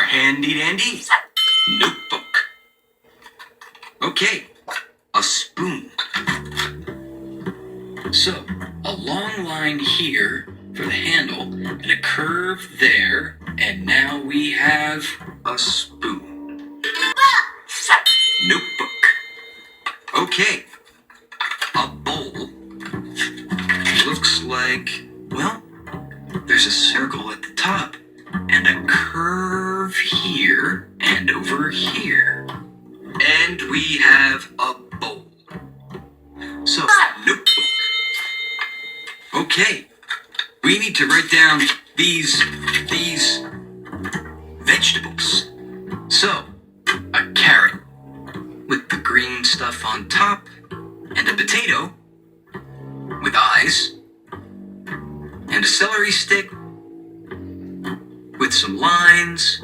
handy dandy notebook. Okay, a spoon. So, a long line here for the handle, and a curve there, and now we have a spoon. Notebook. Okay, a bowl. Looks like, well, there's a circle at the top, and a curve here, and over here. And we have a bowl. So, notebook. Okay, we need to write down these vegetables. So, a carrot with the green stuff on top, and a potato with eyes, and a celery stick with some lines,